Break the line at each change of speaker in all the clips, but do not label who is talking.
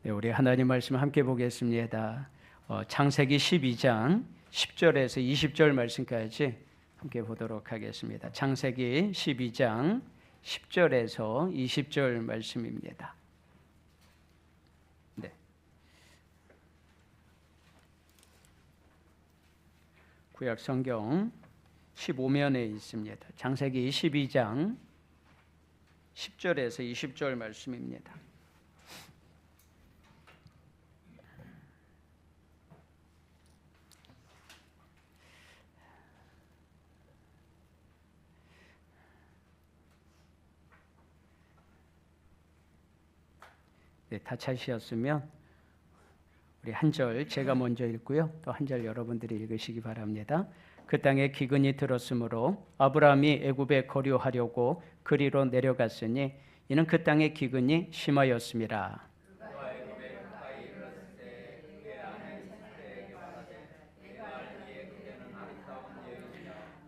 네, 우리 하나님 말씀 함께 보겠습니다. 창세기 12장 10절에서 20절 말씀까지 함께 보도록 하겠습니다. 창세기 12장 10절에서 20절 말씀입니다. 네. 구약 성경 15면에 있습니다. 창세기 12장 10절에서 20절 말씀입니다. 네, 다 찾으셨으면 우리 한 절 제가 먼저 읽고요. 또 한 절 여러분들이 읽으시기 바랍니다. 그 땅에 기근이 들었으므로 아브라함이 애굽에 거류하려고 그리로 내려갔으니 이는 그 땅에 기근이 심하였음이라.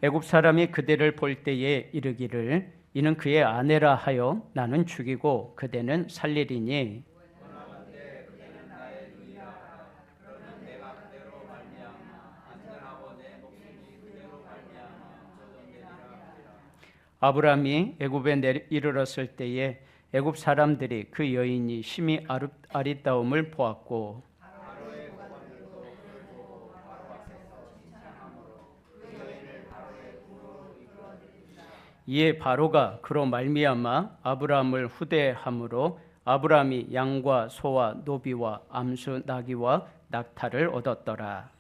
애굽 사람이 그대를 볼 때에 이르기를 이는 그의 아내라 하여 나는 죽이고 그대는 살리리니 아브라함이 애굽에 이르렀을 때에 애굽 사람들이 그 여인이 심히 아리따움을 보았고 이에 바로가 그로 말미암아 아브라함을 후대함으로 아브라함이 양과 소와 노비와 암수 나귀와 낙타를 얻었더라.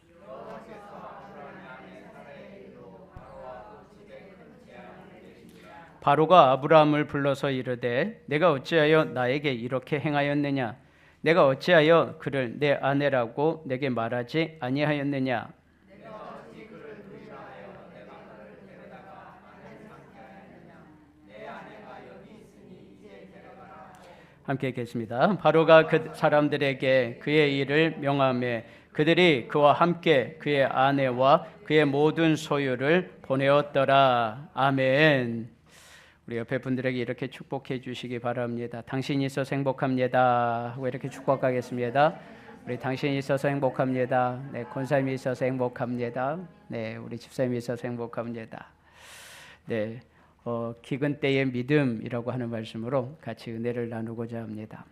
바로가 아브라함을 불러서 이르되 내가 어찌하여 나에게 이렇게 행하였느냐? 내가 어찌하여 그를 내 아내라고 내게 말하지 아니하였느냐? 함께 읽겠습니다. 바로가 그 사람들에게 그의 일을 명하매 그들이 그와 함께 그의 아내와 그의 모든 소유를 보내었더라. 아멘. 우리 옆에 분들에게 이렇게 축복해 주시기 바랍니다. 당신이 있어서 행복합니다 하고 이렇게 축복하겠습니다. 우리 당신이 있어서 행복합니다. 네, 권사님이 있어서 행복합니다. 네, 우리 집사님이 있어서 행복합니다. 네, 기근 때의 믿음이라고 하는 말씀으로 같이 은혜를 나누고자 합니다.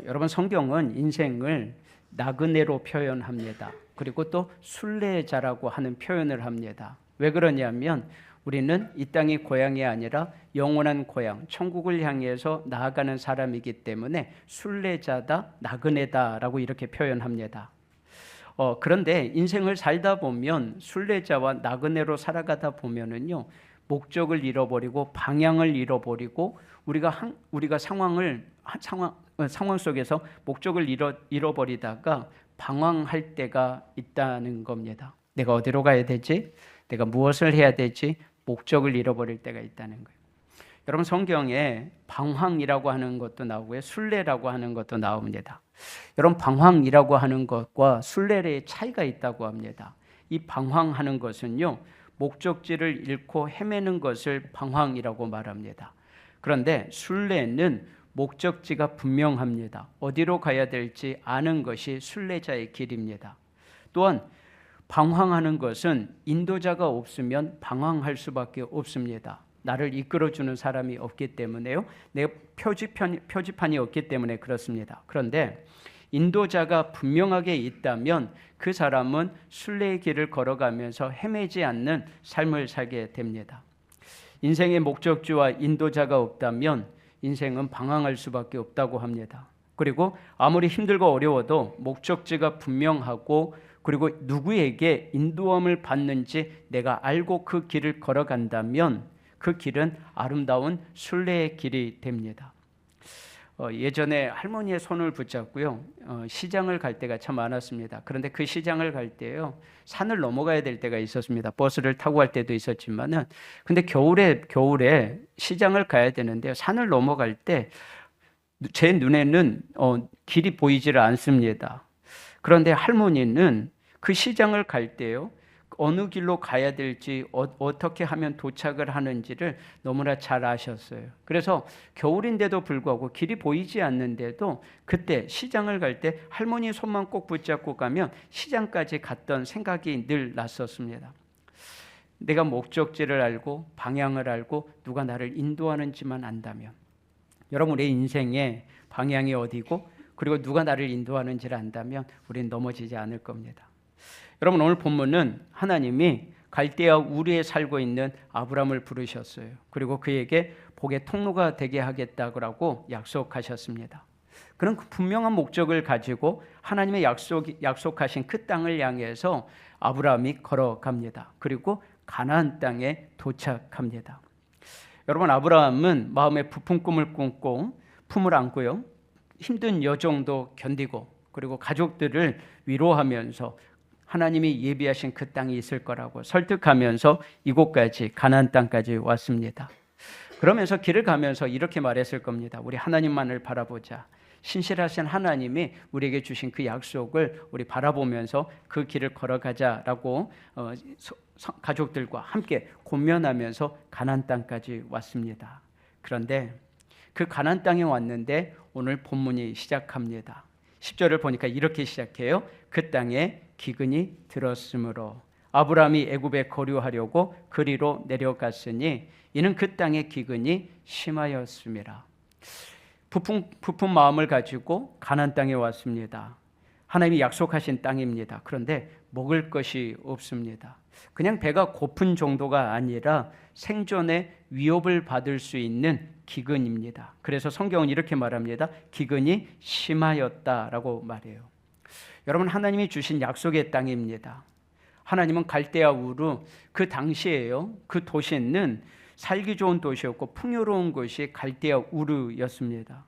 여러분, 성경은 인생을 나그네로 표현합니다. 그리고 또 순례자라고 하는 표현을 합니다. 왜 그러냐면 우리는 이 땅이 고향이 아니라 영원한 고향, 천국을 향해서 나아가는 사람이기 때문에 순례자다, 나그네다라고 이렇게 표현합니다. 그런데 인생을 살다 보면 순례자와 나그네로 살아가다 보면은요, 목적을 잃어버리고 방향을 잃어버리고 우리가 상황 속에서 목적을 잃어버리다가 방황할 때가 있다는 겁니다. 내가 어디로 가야 되지? 내가 무엇을 해야 되지? 목적을 잃어버릴 때가 있다는 거예요. 여러분, 성경에 방황이라고 하는 것도 나오고요, 순례라고 하는 것도 나옵니다. 여러분, 방황이라고 하는 것과 순례의 차이가 있다고 합니다. 이 방황하는 것은요, 목적지를 잃고 헤매는 것을 방황이라고 말합니다. 그런데 순례는 목적지가 분명합니다. 어디로 가야 될지 아는 것이 순례자의 길입니다. 또한 방황하는 것은 인도자가 없으면 방황할 수밖에 없습니다. 나를 이끌어주는 사람이 없기 때문에요. 내 표지판이 없기 때문에 그렇습니다. 그런데 인도자가 분명하게 있다면 그 사람은 순례의 길을 걸어가면서 헤매지 않는 삶을 살게 됩니다. 인생의 목적지와 인도자가 없다면 인생은 방황할 수밖에 없다고 합니다. 그리고 아무리 힘들고 어려워도 목적지가 분명하고 그리고 누구에게 인도함을 받는지 내가 알고 그 길을 걸어간다면 그 길은 아름다운 순례의 길이 됩니다. 예전에 할머니의 손을 붙잡고요, 시장을 갈 때가 참 많았습니다. 그런데 그 시장을 갈 때요, 산을 넘어가야 될 때가 있었습니다. 버스를 타고 갈 때도 있었지만은, 근데 겨울에 시장을 가야 되는데요, 산을 넘어갈 때 제 눈에는 길이 보이지를 않습니다. 그런데 할머니는 그 시장을 갈 때요, 어느 길로 가야 될지 어떻게 하면 도착을 하는지를 너무나 잘 아셨어요. 그래서 겨울인데도 불구하고 길이 보이지 않는데도 그때 시장을 갈 때 할머니 손만 꼭 붙잡고 가면 시장까지 갔던 생각이 늘 났었습니다. 내가 목적지를 알고 방향을 알고 누가 나를 인도하는지만 안다면, 여러분 우리의 인생의 방향이 어디고 그리고 누가 나를 인도하는지를 안다면 우리는 넘어지지 않을 겁니다. 여러분 오늘 본문은 하나님이 갈대아 우르에 살고 있는 아브람을 부르셨어요. 그리고 그에게 복의 통로가 되게 하겠다고 약속하셨습니다. 그런 분명한 목적을 가지고 하나님의 약속하신 그 땅을 향해서 아브람이 걸어갑니다. 그리고 가나안 땅에 도착합니다. 여러분 아브라함은 마음에 부푼 꿈을 꾸고 품을 안고요, 힘든 여정도 견디고 그리고 가족들을 위로하면서 하나님이 예비하신 그 땅이 있을 거라고 설득하면서 이곳까지 가나안 땅까지 왔습니다. 그러면서 길을 가면서 이렇게 말했을 겁니다. 우리 하나님만을 바라보자. 신실하신 하나님이 우리에게 주신 그 약속을 우리 바라보면서 그 길을 걸어가자라고 가족들과 함께 권면하면서 가나안 땅까지 왔습니다. 그런데 그 가나안 땅에 왔는데 오늘 본문이 시작합니다. 10절을 보니까 이렇게 시작해요. 그 땅에 기근이 들었으므로 아브라함이 애굽에 거류하려고 그리로 내려갔으니 이는 그 땅의 기근이 심하였습니다. 부푼 마음을 가지고 가나안 땅에 왔습니다. 하나님이 약속하신 땅입니다. 그런데 먹을 것이 없습니다. 그냥 배가 고픈 정도가 아니라 생존의 위협을 받을 수 있는 기근입니다. 그래서 성경은 이렇게 말합니다. 기근이 심하였다라고 말해요. 여러분 하나님이 주신 약속의 땅입니다. 하나님은 갈대아 우르, 그 당시에요, 그 도시는 살기 좋은 도시였고 풍요로운 곳이 갈대아 우르였습니다.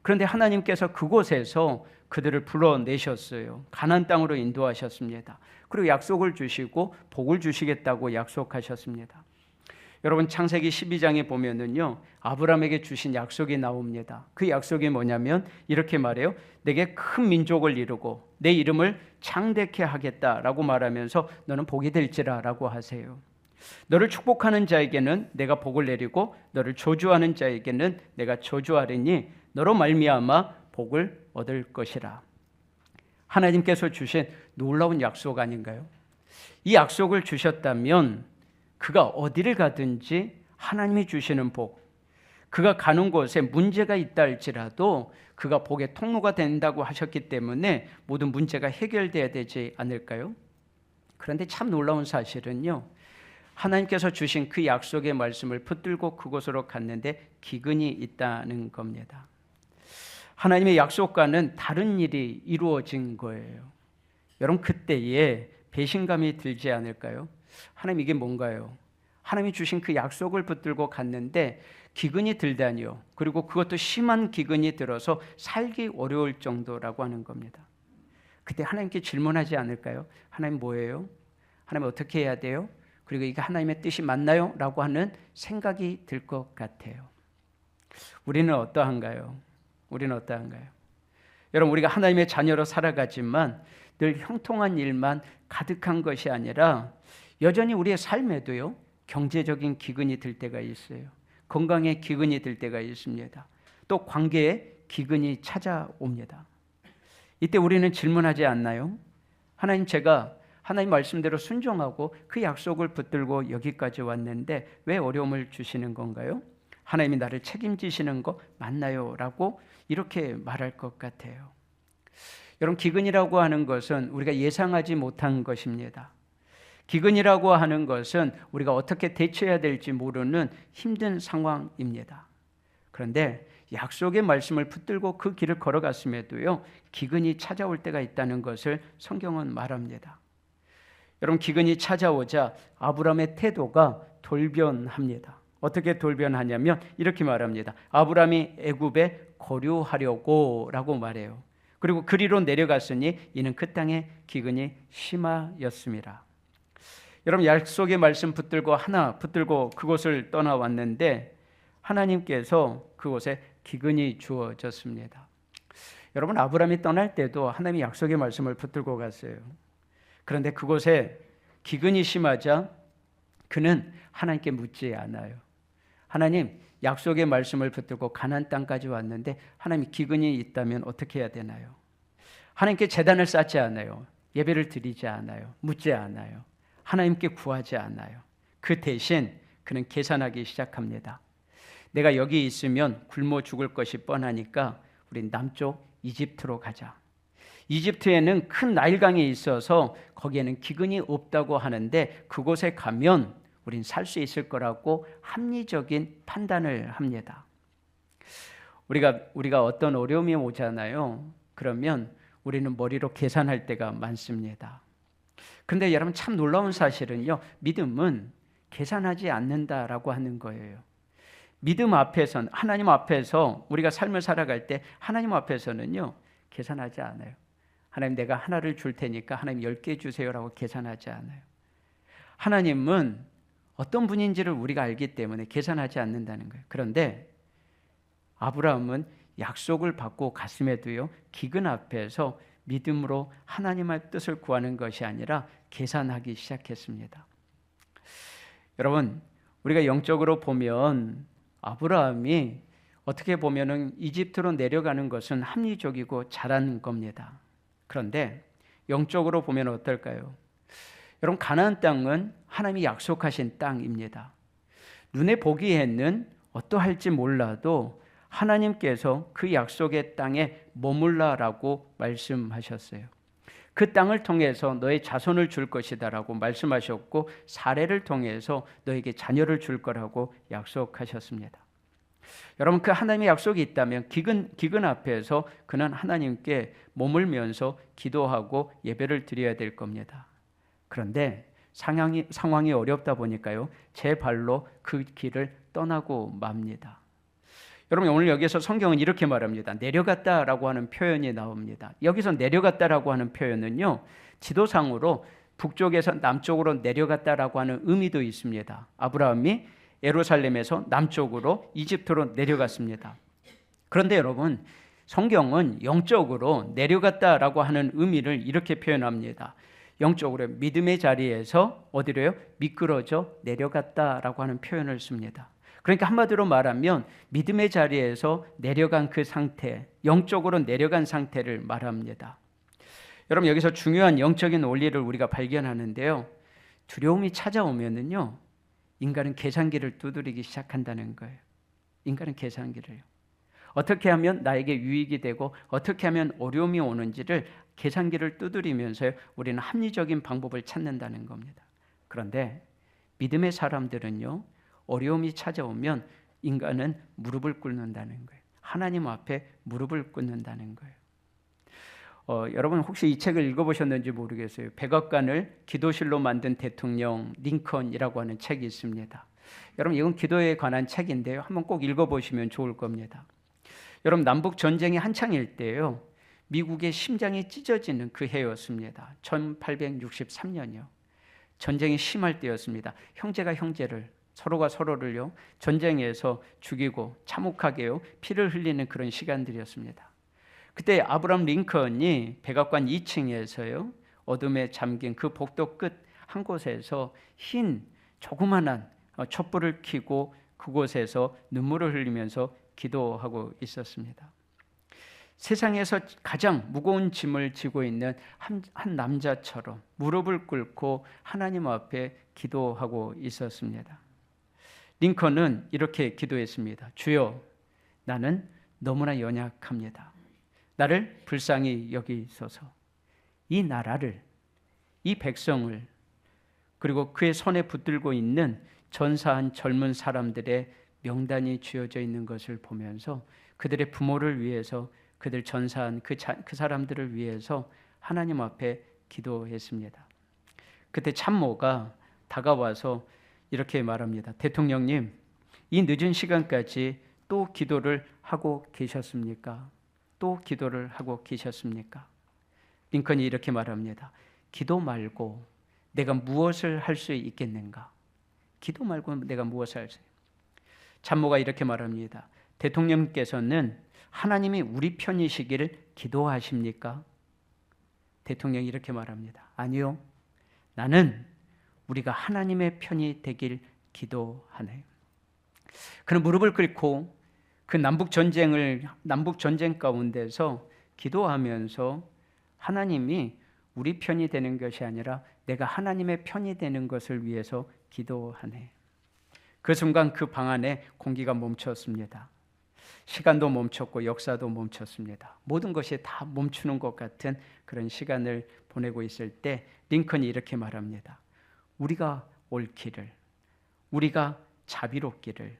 그런데 하나님께서 그곳에서 그들을 불러내셨어요. 가나안 땅으로 인도하셨습니다. 그리고 약속을 주시고 복을 주시겠다고 약속하셨습니다. 여러분 창세기 12장에 보면은요, 아브라함에게 주신 약속이 나옵니다. 그 약속이 뭐냐면 이렇게 말해요. 내게 큰 민족을 이루고 내 이름을 창대케 하겠다라고 말하면서 너는 복이 될지라라고 하세요. 너를 축복하는 자에게는 내가 복을 내리고 너를 저주하는 자에게는 내가 저주하리니 너로 말미암아 복을 얻을 것이라. 하나님께서 주신 놀라운 약속 아닌가요? 이 약속을 주셨다면 그가 어디를 가든지 하나님이 주시는 복, 그가 가는 곳에 문제가 있다 할지라도 그가 복의 통로가 된다고 하셨기 때문에 모든 문제가 해결돼야 되지 않을까요? 그런데 참 놀라운 사실은요, 하나님께서 주신 그 약속의 말씀을 붙들고 그곳으로 갔는데 기근이 있다는 겁니다. 하나님의 약속과는 다른 일이 이루어진 거예요. 여러분 그때에 배신감이 들지 않을까요? 하나님 이게 뭔가요? 하나님이 주신 그 약속을 붙들고 갔는데 기근이 들다니요. 그리고 그것도 심한 기근이 들어서 살기 어려울 정도라고 하는 겁니다. 그때 하나님께 질문하지 않을까요? 하나님 뭐예요? 하나님 어떻게 해야 돼요? 그리고 이게 하나님의 뜻이 맞나요? 라고 하는 생각이 들 것 같아요. 우리는 어떠한가요? 여러분 우리가 하나님의 자녀로 살아가지만 늘 형통한 일만 가득한 것이 아니라 여전히 우리의 삶에도요, 경제적인 기근이 들 때가 있어요. 건강에 기근이 들 때가 있습니다. 또 관계에 기근이 찾아옵니다. 이때 우리는 질문하지 않나요? 하나님, 제가 하나님 말씀대로 순종하고 그 약속을 붙들고 여기까지 왔는데 왜 어려움을 주시는 건가요? 하나님이 나를 책임지시는 거 맞나요? 라고 이렇게 말할 것 같아요. 여러분 기근이라고 하는 것은 우리가 예상하지 못한 것입니다. 기근이라고 하는 것은 우리가 어떻게 대처해야 될지 모르는 힘든 상황입니다. 그런데 약속의 말씀을 붙들고 그 길을 걸어갔음에도요, 기근이 찾아올 때가 있다는 것을 성경은 말합니다. 여러분 기근이 찾아오자 아브라함의 태도가 돌변합니다. 어떻게 돌변하냐면 이렇게 말합니다. 아브라함이 애굽에 거류하려고 라고 말해요. 그리고 그리로 내려갔으니 이는 그 땅에 기근이 심하였습니다. 여러분 약속의 말씀 붙들고 그곳을 떠나왔는데 하나님께서 그곳에 기근이 주어졌습니다. 여러분 아브라함이 떠날 때도 하나님이 약속의 말씀을 붙들고 갔어요. 그런데 그곳에 기근이 심하자 그는 하나님께 묻지 않아요. 하나님, 약속의 말씀을 붙들고 가나안 땅까지 왔는데 하나님 기근이 있다면 어떻게 해야 되나요? 하나님께 제단을 쌓지 않아요. 예배를 드리지 않아요. 묻지 않아요. 하나님께 구하지 않아요. 그 대신 그는 계산하기 시작합니다. 내가 여기 있으면 굶어 죽을 것이 뻔하니까 우리 남쪽 이집트로 가자. 이집트에는 큰 나일강이 있어서 거기에는 기근이 없다고 하는데 그곳에 가면 우린 살 수 있을 거라고 합리적인 판단을 합니다. 우리가 어떤 어려움이 오잖아요. 그러면 우리는 머리로 계산할 때가 많습니다. 그런데 여러분 참 놀라운 사실은요. 믿음은 계산하지 않는다라고 하는 거예요. 믿음 앞에서는 하나님 앞에서 우리가 삶을 살아갈 때 하나님 앞에서는요. 계산하지 않아요. 하나님 내가 하나를 줄 테니까 하나님 10개 주세요라고 계산하지 않아요. 하나님은 어떤 분인지를 우리가 알기 때문에 계산하지 않는다는 거예요. 그런데 아브라함은 약속을 받고 갔음에도요. 기근 앞에서 믿음으로 하나님의 뜻을 구하는 것이 아니라 계산하기 시작했습니다. 여러분, 우리가 영적으로 보면 아브라함이 어떻게 보면은 이집트로 내려가는 것은 합리적이고 잘한 겁니다. 그런데 영적으로 보면 어떨까요? 여러분, 가나안 땅은 하나님이 약속하신 땅입니다. 눈에 보기에는 어떠할지 몰라도 하나님께서 그 약속의 땅에 머물라라고 말씀하셨어요. 그 땅을 통해서 너의 자손을 줄 것이다라고 말씀하셨고 사례를 통해서 너에게 자녀를 줄 거라고 약속하셨습니다. 여러분, 그 하나님의 약속이 있다면 기근 앞에서 그는 하나님께 머물면서 기도하고 예배를 드려야 될 겁니다. 그런데 상황이 어렵다 보니까요. 제 발로 그 길을 떠나고 맙니다. 여러분, 오늘 여기서 성경은 이렇게 말합니다. 내려갔다라고 하는 표현이 나옵니다. 여기서 내려갔다라고 하는 표현은요. 지도상으로 북쪽에서 남쪽으로 내려갔다라고 하는 의미도 있습니다. 아브라함이 예루살렘에서 남쪽으로 이집트로 내려갔습니다. 그런데 여러분, 성경은 영적으로 내려갔다라고 하는 의미를 이렇게 표현합니다. 영적으로 믿음의 자리에서 어디로요? 미끄러져 내려갔다라고 하는 표현을 씁니다. 그러니까 한마디로 말하면 믿음의 자리에서 내려간 그 상태, 영적으로 내려간 상태를 말합니다. 여러분, 여기서 중요한 영적인 원리를 우리가 발견하는데요. 두려움이 찾아오면은요, 인간은 계산기를 두드리기 시작한다는 거예요. 인간은 계산기를요. 어떻게 하면 나에게 유익이 되고 어떻게 하면 어려움이 오는지를 계산기를 두드리면서 우리는 합리적인 방법을 찾는다는 겁니다. 그런데 믿음의 사람들은요, 어려움이 찾아오면 인간은 무릎을 꿇는다는 거예요. 하나님 앞에 무릎을 꿇는다는 거예요. 여러분 혹시 이 책을 읽어보셨는지 모르겠어요. 백악관을 기도실로 만든 대통령 링컨이라고 하는 책이 있습니다. 여러분, 이건 기도에 관한 책인데요. 한번 꼭 읽어보시면 좋을 겁니다. 여러분, 남북 전쟁이 한창일 때요. 미국의 심장이 찢어지는 그 해였습니다. 1863년이요. 전쟁이 심할 때였습니다. 형제가 형제를 서로가 서로를요 전쟁에서 죽이고 참혹하게요 피를 흘리는 그런 시간들이었습니다. 그때 아브라함 링컨이 백악관 2층에서요 어둠에 잠긴 그 복도 끝 한 곳에서 흰 조그만한 촛불을 켜고 그곳에서 눈물을 흘리면서 기도하고 있었습니다. 세상에서 가장 무거운 짐을 지고 있는 한 남자처럼 무릎을 꿇고 하나님 앞에 기도하고 있었습니다. 링컨은 이렇게 기도했습니다. 주여, 나는 너무나 연약합니다. 나를 불쌍히 여기소서. 이 나라를, 이 백성을, 그리고 그의 손에 붙들고 있는 전사한 젊은 사람들의 명단이 쥐어져 있는 것을 보면서 그들의 부모를 위해서, 그들 전사한 그 사람들을 위해서 하나님 앞에 기도했습니다. 그때 참모가 다가와서 이렇게 말합니다. 대통령님, 이 늦은 시간까지 또 기도를 하고 계셨습니까? 또 기도를 하고 계셨습니까? 링컨이 이렇게 말합니다. 기도 말고 내가 무엇을 할 수 있겠는가? 기도 말고 내가 무엇을 할 수 있겠는가? 참모가 이렇게 말합니다. 대통령께서는 하나님이 우리 편이시기를 기도하십니까? 대통령이 이렇게 말합니다. 아니요. 나는 우리가 하나님의 편이 되길 기도하네. 그는 무릎을 꿇고 그 남북 전쟁 가운데서 기도하면서 하나님이 우리 편이 되는 것이 아니라 내가 하나님의 편이 되는 것을 위해서 기도하네. 그 순간 그 방 안에 공기가 멈췄습니다. 시간도 멈췄고 역사도 멈췄습니다. 모든 것이 다 멈추는 것 같은 그런 시간을 보내고 있을 때 링컨이 이렇게 말합니다. 우리가 옳기를, 우리가 자비롭기를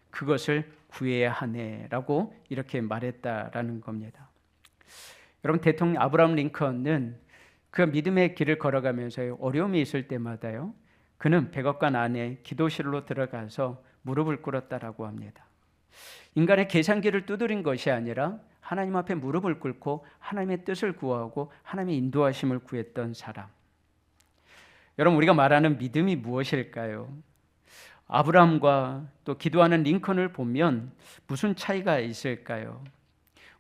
그것을 구해야 하네라고 이렇게 말했다라는 겁니다. 여러분, 대통령 아브라함 링컨은 그 믿음의 길을 걸어가면서 어려움이 있을 때마다요, 그는 백악관 안에 기도실로 들어가서 무릎을 꿇었다라고 합니다. 인간의 계산기를 두드린 것이 아니라 하나님 앞에 무릎을 꿇고 하나님의 뜻을 구하고 하나님의 인도하심을 구했던 사람. 여러분, 우리가 말하는 믿음이 무엇일까요? 아브라함과 또 기도하는 링컨을 보면 무슨 차이가 있을까요?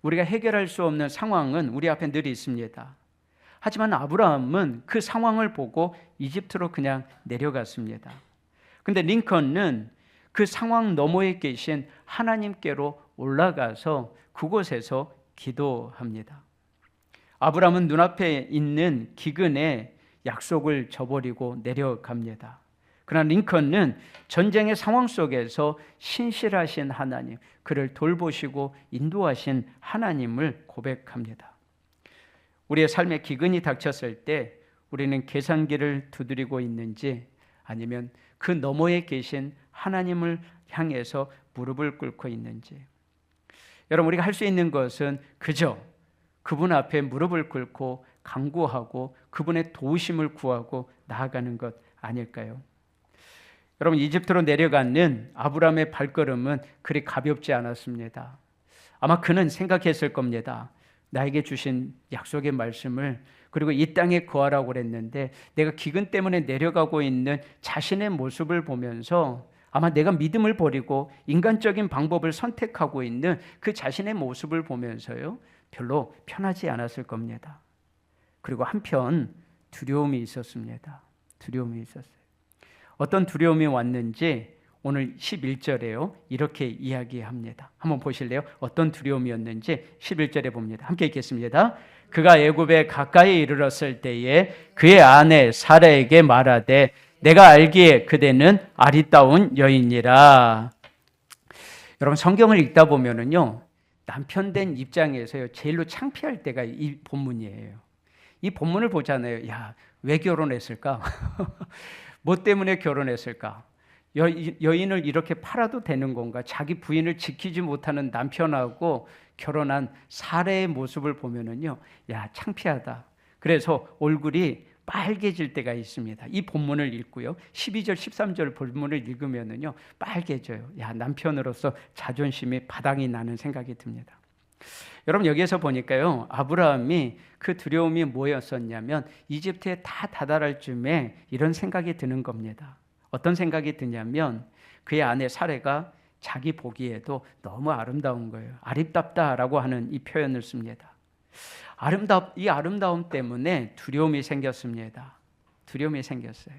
우리가 해결할 수 없는 상황은 우리 앞에 늘 있습니다. 하지만 아브라함은 그 상황을 보고 이집트로 그냥 내려갔습니다. 근데 링컨은 그 상황 너머에 계신 하나님께로 올라가서 그곳에서 기도합니다. 아브라함은 눈앞에 있는 기근에 약속을 저버리고 내려갑니다. 그러나 링컨은 전쟁의 상황 속에서 신실하신 하나님, 그를 돌보시고 인도하신 하나님을 고백합니다. 우리의 삶에 기근이 닥쳤을 때 우리는 계산기를 두드리고 있는지 아니면 그 너머에 계신 하나님을 향해서 무릎을 꿇고 있는지. 여러분, 우리가 할 수 있는 것은 그저 그분 앞에 무릎을 꿇고 간구하고 그분의 도우심을 구하고 나아가는 것 아닐까요? 여러분, 이집트로 내려가는 아브라함의 발걸음은 그리 가볍지 않았습니다. 아마 그는 생각했을 겁니다. 나에게 주신 약속의 말씀을, 그리고 이 땅에 거하라고 그랬는데 내가 기근 때문에 내려가고 있는 자신의 모습을 보면서 아마 내가 믿음을 버리고 인간적인 방법을 선택하고 있는 그 자신의 모습을 보면서요, 별로 편하지 않았을 겁니다. 그리고 한편 두려움이 있었습니다. 두려움이 있었어요. 어떤 두려움이 왔는지 오늘 11절에요, 이렇게 이야기합니다. 한번 보실래요? 어떤 두려움이었는지 11절에 봅니다. 함께 읽겠습니다. 그가 애굽에 가까이 이르렀을 때에 그의 아내 사라에게 말하되 내가 알기에 그대는 아리따운 여인이라. 여러분, 성경을 읽다 보면은요, 남편 된 입장에서요, 제일로 창피할 때가 이 본문이에요. 이 본문을 보잖아요. 야, 왜 결혼했을까? 뭐 때문에 결혼했을까? 여인을 이렇게 팔아도 되는 건가? 자기 부인을 지키지 못하는 남편하고 결혼한 사례의 모습을 보면은요, 야, 창피하다. 그래서 얼굴이 빨개질 때가 있습니다. 이 본문을 읽고요, 12절, 13절 본문을 읽으면은요, 빨개져요. 야, 남편으로서 자존심이 바닥이 나는 생각이 듭니다. 여러분, 여기에서 보니까요, 아브라함이 그 두려움이 뭐였었냐면 이집트에 다 다다를 쯤에 이런 생각이 드는 겁니다. 어떤 생각이 드냐면 그의 아내 사레가 자기 보기에도 너무 아름다운 거예요. 아립답다라고 하는 이 표현을 씁니다. 이 아름다움 때문에 두려움이 생겼습니다. 두려움이 생겼어요.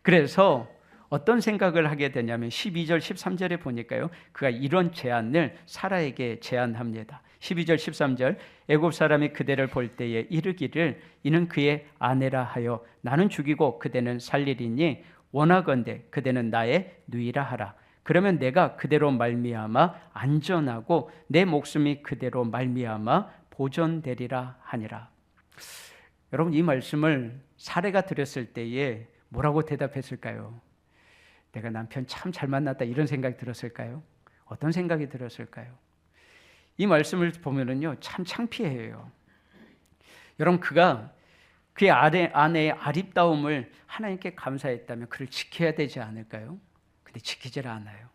그래서 어떤 생각을 하게 되냐면 12절, 13절에 보니까요, 그가 이런 제안을 사라에게 제안합니다. 12절, 13절, 애굽 사람이 그대를 볼 때에 이르기를 이는 그의 아내라 하여 나는 죽이고 그대는 살리리니 원하건대 그대는 나의 누이라 하라. 그러면 내가 그대로 말미암아 안전하고 내 목숨이 그대로 말미암아 보존되리라 하니라. 여러분, 이 말씀을 사례가 들었을 때에 뭐라고 대답했을까요? 내가 남편 참 잘 만났다, 이런 생각이 들었을까요? 어떤 생각이 들었을까요? 이 말씀을 보면은요, 참 창피해요. 여러분, 그가 그의 아내의 아립다움을 하나님께 감사했다면 그를 지켜야 되지 않을까요? 근데 지키질 않아요.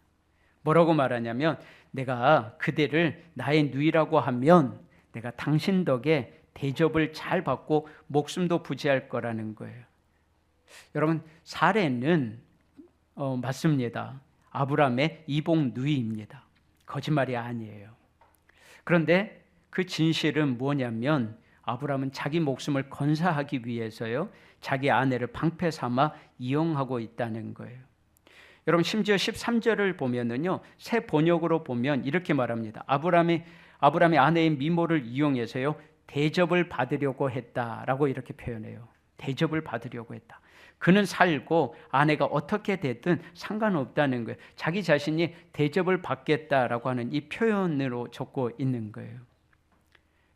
뭐라고 말하냐면 내가 그대를 나의 누이라고 하면 내가 당신 덕에 대접을 잘 받고 목숨도 부지할 거라는 거예요. 여러분, 사레는 맞습니다. 아브라함의 이복 누이입니다. 거짓말이 아니에요. 그런데 그 진실은 뭐냐면 아브라함은 자기 목숨을 건사하기 위해서요, 자기 아내를 방패 삼아 이용하고 있다는 거예요. 여러분, 심지어 13절을 보면은요, 새 번역으로 보면 이렇게 말합니다. 아브라함이 아내의 미모를 이용해서요, 대접을 받으려고 했다라고 이렇게 표현해요. 대접을 받으려고 했다. 그는 살고 아내가 어떻게 됐든 상관없다는 거예요. 자기 자신이 대접을 받겠다라고 하는 이 표현으로 적고 있는 거예요.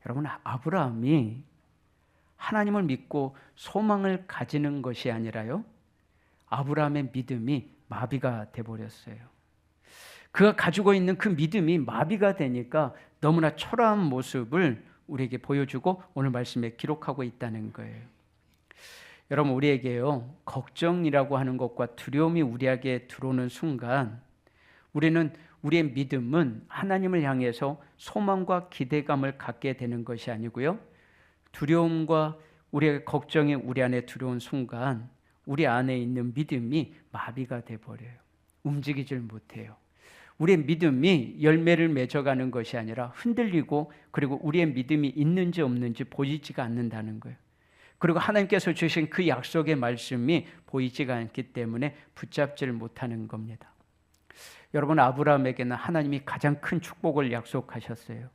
여러분, 아브라함이 하나님을 믿고 소망을 가지는 것이 아니라요, 아브라함의 믿음이 마비가 돼버렸어요. 그가 가지고 있는 그 믿음이 마비가 되니까 너무나 초라한 모습을 우리에게 보여주고 오늘 말씀에 기록하고 있다는 거예요. 여러분, 우리에게요, 걱정이라고 하는 것과 두려움이 우리에게 들어오는 순간 우리의 믿음은 하나님을 향해서 소망과 기대감을 갖게 되는 것이 아니고요, 두려움과 우리의 걱정이 우리 안에 들어온 순간 우리 안에 있는 믿음이 마비가 돼버려요. 움직이질 못해요. 우리의 믿음이 열매를 맺어가는 것이 아니라 흔들리고, 그리고 우리의 믿음이 있는지 없는지 보이지가 않는다는 거예요. 그리고 하나님께서 주신 그 약속의 말씀이 보이지가 않기 때문에 붙잡지를 못하는 겁니다. 여러분, 아브라함에게는 하나님이 가장 큰 축복을 약속하셨어요.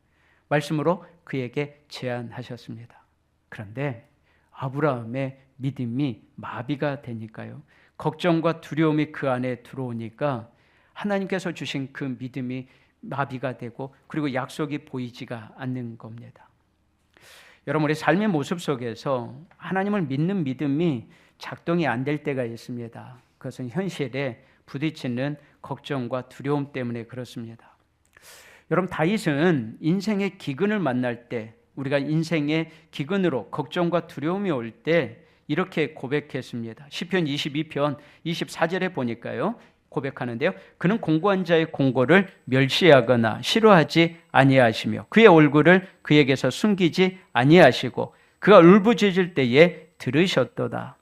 말씀으로 그에게 제안하셨습니다. 그런데 아브라함의 믿음이 마비가 되니까요, 걱정과 두려움이 그 안에 들어오니까 하나님께서 주신 그 믿음이 마비가 되고, 그리고 약속이 보이지가 않는 겁니다. 여러분, 우리 삶의 모습 속에서 하나님을 믿는 믿음이 작동이 안 될 때가 있습니다. 그것은 현실에 부딪히는 걱정과 두려움 때문에 그렇습니다. 여러분, 다윗은 인생의 기근을 만날 때, 우리가 인생의 기근으로 걱정과 두려움이 올 때 이렇게 고백했습니다. 시편 22편 24절에 보니까요, 고백하는데요, 그는 공고한 자의 공고를 멸시하거나 싫어하지 아니하시며 그의 얼굴을 그에게서 숨기지 아니하시고 그가 울부짖을 때에 들으셨도다.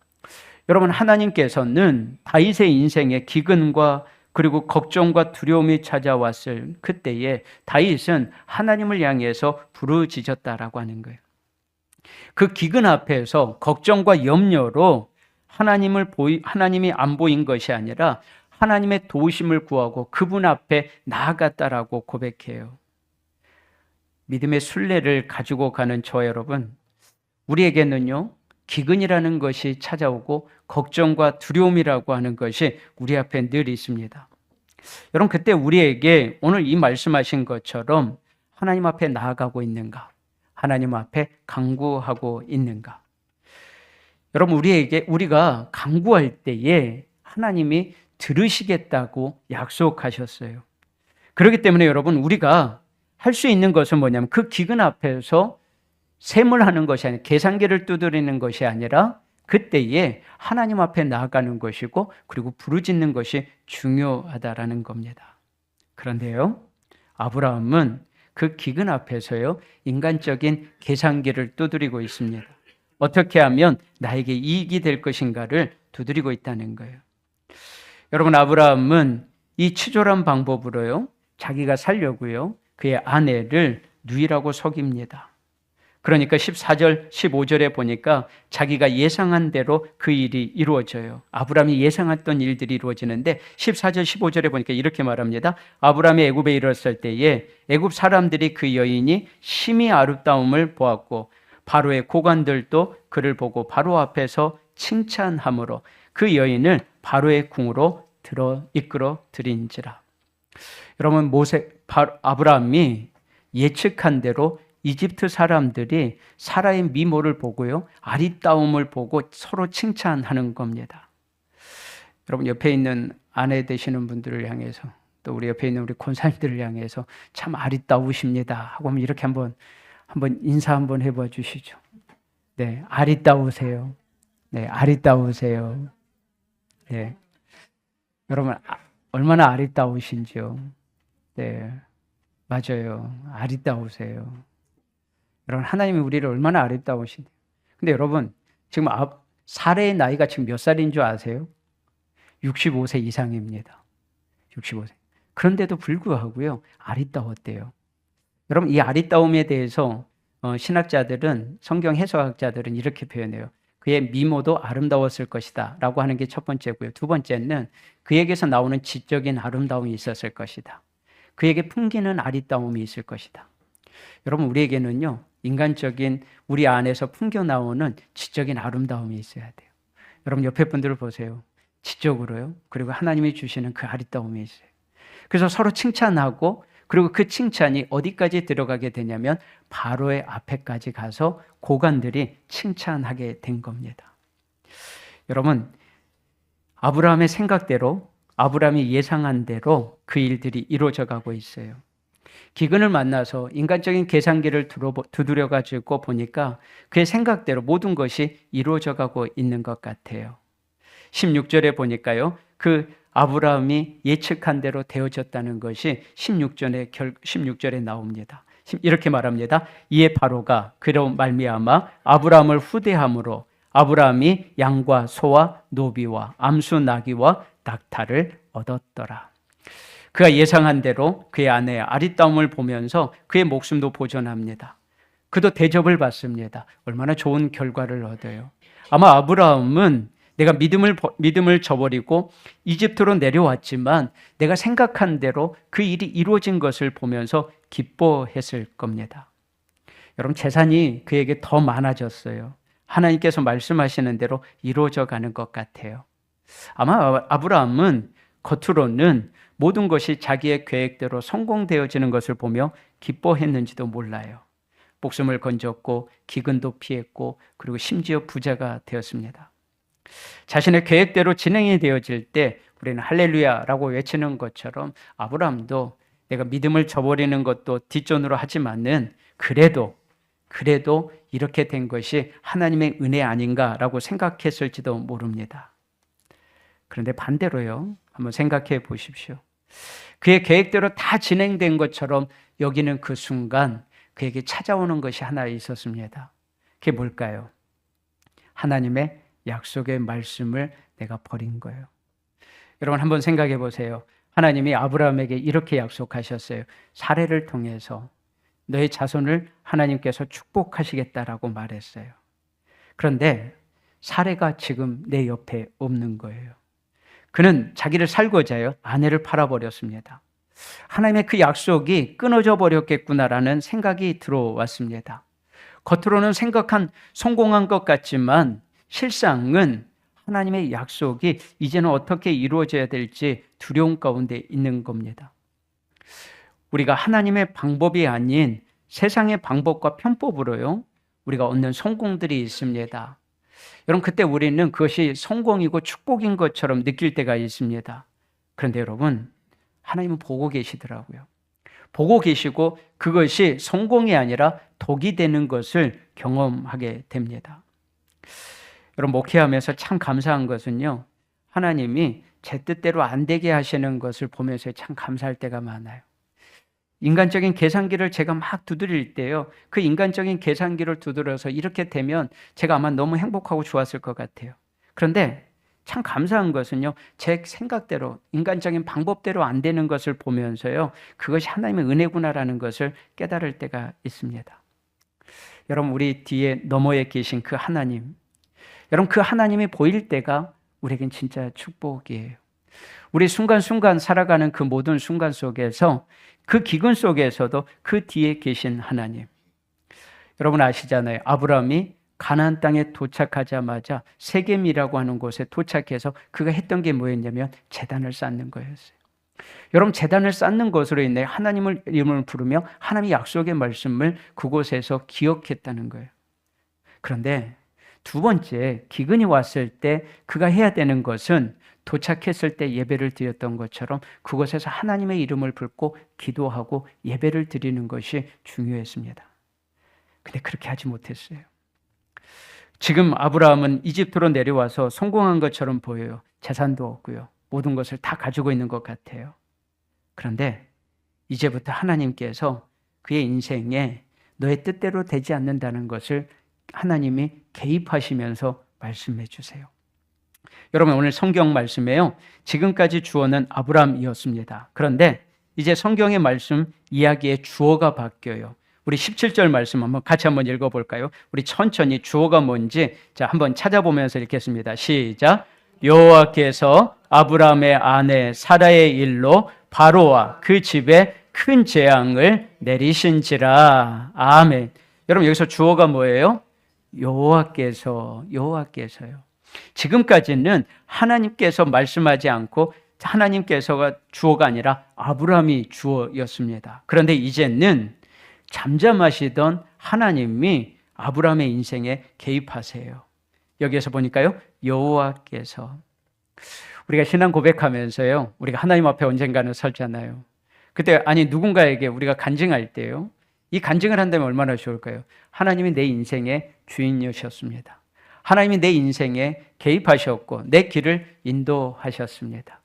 여러분, 하나님께서는 다윗의 인생에 기근과 그리고 걱정과 두려움이 찾아왔을 그때에 다윗은 하나님을 향해서 부르짖었다라고 하는 거예요. 그 기근 앞에서 걱정과 염려로 하나님이 안 보인 것이 아니라 하나님의 도우심을 구하고 그분 앞에 나아갔다라고 고백해요. 믿음의 순례를 가지고 가는 저 여러분, 우리에게는요, 기근이라는 것이 찾아오고 걱정과 두려움이라고 하는 것이 우리 앞에 늘 있습니다. 여러분, 그때 우리에게 오늘 이 말씀하신 것처럼 하나님 앞에 나아가고 있는가? 하나님 앞에 간구하고 있는가? 여러분, 우리가 간구할 때에 하나님이 들으시겠다고 약속하셨어요. 그렇기 때문에 여러분, 우리가 할 수 있는 것은 뭐냐면 그 기근 앞에서 샘을 것이 아니라, 계산기를 두드리는 것이 아니라 그때에 하나님 앞에 나아가는 것이고, 그리고 부르짖는 것이 중요하다라는 겁니다. 그런데요, 아브라함은 그 기근 앞에서요, 인간적인 계산기를 두드리고 있습니다. 어떻게 하면 나에게 이익이 될 것인가를 두드리고 있다는 거예요. 여러분, 아브라함은 이 치졸한 방법으로요, 자기가 살려고요, 그의 아내를 누이라고 속입니다. 그러니까 14절, 15절에 보니까 자기가 예상한 대로 그 일이 이루어져요. 아브라함이 예상했던 일들이 이루어지는데 14절, 15절에 보니까 이렇게 말합니다. 아브라함이 애굽에 이르렀을 때에 애굽 사람들이 그 여인이 심히 아름다움을 보았고 바로의 고관들도 그를 보고 바로 앞에서 칭찬함으로 그 여인을 바로의 궁으로 이끌어 들인지라. 여러분, 아브라함이 예측한 대로 이집트 사람들이 사라의 미모를 보고요, 아리따움을 보고 서로 칭찬하는 겁니다. 여러분, 옆에 있는 아내 되시는 분들을 향해서, 또 우리 옆에 있는 우리 권사님들을 향해서 참 아리따우십니다 하고 하면 이렇게 한번 인사 한번 해봐 주시죠. 네, 아리따우세요. 네, 아리따우세요. 네, 여러분, 얼마나 아리따우신지요. 네, 맞아요. 아리따우세요. 여러분, 하나님이 우리를 얼마나 아리따우신데요. 근데 여러분, 지금 사례의 나이가 지금 몇 살인 줄 아세요? 65세 이상입니다. 65세. 그런데도 불구하고요, 아리따웠대요. 여러분, 이 아리따움에 대해서 신학자들은, 성경 해석학자들은 이렇게 표현해요. 그의 미모도 아름다웠을 것이다 라고 하는 게 첫 번째고요. 두 번째는 그에게서 나오는 지적인 아름다움이 있었을 것이다. 그에게 풍기는 아리따움이 있을 것이다. 여러분, 우리에게는요, 인간적인 우리 안에서 풍겨 나오는 지적인 아름다움이 있어야 돼요. 여러분, 옆에 분들을 보세요. 지적으로요. 그리고 하나님이 주시는 그 아리따움이 있어요. 그래서 서로 칭찬하고, 그리고 그 칭찬이 어디까지 들어가게 되냐면 바로의 앞에까지 가서 고관들이 칭찬하게 된 겁니다. 여러분, 아브라함의 생각대로, 아브라함이 예상한 대로 그 일들이 이루어져 가고 있어요. 기근을 만나서 인간적인 계산기를 두드려 가지고 보니까 그의 생각대로 모든 것이 이루어져 가고 있는 것 같아요. 16절에 보니까요, 그 아브라함이 예측한 대로 되어졌다는 것이 16절에 나옵니다. 이렇게 말합니다. 이에 바로가 그로 말미암아 아브라함을 후대함으로 아브라함이 양과 소와 노비와 암수 나귀와 낙타를 얻었더라. 그가 예상한 대로 그의 아내의 아리따움을 보면서 그의 목숨도 보존합니다. 그도 대접을 받습니다. 얼마나 좋은 결과를 얻어요. 아마 아브라함은 내가 믿음을 저버리고 이집트로 내려왔지만 내가 생각한 대로 그 일이 이루어진 것을 보면서 기뻐했을 겁니다. 여러분, 재산이 그에게 더 많아졌어요. 하나님께서 말씀하시는 대로 이루어져 가는 것 같아요. 아마 아브라함은 겉으로는 모든 것이 자기의 계획대로 성공되어지는 것을 보며 기뻐했는지도 몰라요. 목숨을 건졌고 기근도 피했고 그리고 심지어 부자가 되었습니다. 자신의 계획대로 진행이 되어질 때 우리는 할렐루야라고 외치는 것처럼 아브라함도 내가 믿음을 저버리는 것도 뒷전으로 하지만은 그래도 이렇게 된 것이 하나님의 은혜 아닌가라고 생각했을지도 모릅니다. 그런데 반대로요, 한번 생각해 보십시오. 그의 계획대로 다 진행된 것처럼 여기는 그 순간 그에게 찾아오는 것이 하나 있었습니다. 그게 뭘까요? 하나님의 약속의 말씀을 내가 버린 거예요. 여러분, 한번 생각해 보세요. 하나님이 아브라함에게 이렇게 약속하셨어요. 사례를 통해서 너의 자손을 하나님께서 축복하시겠다라고 말했어요. 그런데 사례가 지금 내 옆에 없는 거예요. 그는 자기를 살고자요 아내를 팔아버렸습니다. 하나님의 그 약속이 끊어져 버렸겠구나라는 생각이 들어왔습니다. 겉으로는 생각한 성공한 것 같지만 실상은 하나님의 약속이 이제는 어떻게 이루어져야 될지 두려움 가운데 있는 겁니다. 우리가 하나님의 방법이 아닌 세상의 방법과 편법으로요, 우리가 얻는 성공들이 있습니다. 여러분, 그때 우리는 그것이 성공이고 축복인 것처럼 느낄 때가 있습니다. 그런데 여러분, 하나님은 보고 계시더라고요. 보고 계시고 그것이 성공이 아니라 독이 되는 것을 경험하게 됩니다. 여러분, 목회하면서 참 감사한 것은요, 하나님이 제 뜻대로 안 되게 하시는 것을 보면서 참 감사할 때가 많아요. 인간적인 계산기를 제가 막 두드릴 때요, 그 인간적인 계산기를 두드려서 이렇게 되면 제가 아마 너무 행복하고 좋았을 것 같아요. 그런데 참 감사한 것은요, 제 생각대로 인간적인 방법대로 안 되는 것을 보면서요, 그것이 하나님의 은혜구나라는 것을 깨달을 때가 있습니다. 여러분, 우리 뒤에 너머에 계신 그 하나님, 여러분, 그 하나님이 보일 때가 우리에겐 진짜 축복이에요. 우리 순간순간 살아가는 그 모든 순간 속에서, 그 기근 속에서도 그 뒤에 계신 하나님. 여러분 아시잖아요. 아브라함이 가나안 땅에 도착하자마자 세겜이라고 하는 곳에 도착해서 그가 했던 게 뭐였냐면 제단을 쌓는 거였어요. 여러분, 제단을 쌓는 것으로 인해 하나님을 이름을 부르며 하나님의 약속의 말씀을 그곳에서 기억했다는 거예요. 그런데 두 번째, 기근이 왔을 때 그가 해야 되는 것은 도착했을 때 예배를 드렸던 것처럼 그곳에서 하나님의 이름을 불고 기도하고 예배를 드리는 것이 중요했습니다. 근데 그렇게 하지 못했어요. 지금 아브라함은 이집트로 내려와서 성공한 것처럼 보여요. 재산도 없고요. 모든 것을 다 가지고 있는 것 같아요. 그런데 이제부터 하나님께서 그의 인생에 너의 뜻대로 되지 않는다는 것을 하나님이 개입하시면서 말씀해 주세요. 여러분, 오늘 성경 말씀에요, 지금까지 주어는 아브라함이었습니다. 그런데 이제 성경의 말씀 이야기의 주어가 바뀌어요. 우리 17절 말씀 같이 한번 읽어볼까요? 우리 천천히 주어가 뭔지 한번 찾아보면서 읽겠습니다. 시작. 여호와께서 아브라함의 아내 사라의 일로 바로와 그 집에 큰 재앙을 내리신지라. 아멘. 여러분 여기서 주어가 뭐예요? 여호와께서요. 지금까지는 하나님께서 말씀하지 않고 하나님께서가 주어가 아니라 아브라함이 주어였습니다. 그런데 이제는 잠잠하시던 하나님이 아브라함의 인생에 개입하세요. 여기에서 보니까요, 여호와께서. 우리가 신앙 고백하면서요, 우리가 하나님 앞에 언젠가는 설잖아요. 그때 누군가에게 우리가 간증할 때요, 이 간증을 한다면 얼마나 좋을까요? 하나님이 내 인생의 주인이셨습니다. 하나님이 내 인생에 개입하셨고 내 길을 인도하셨습니다.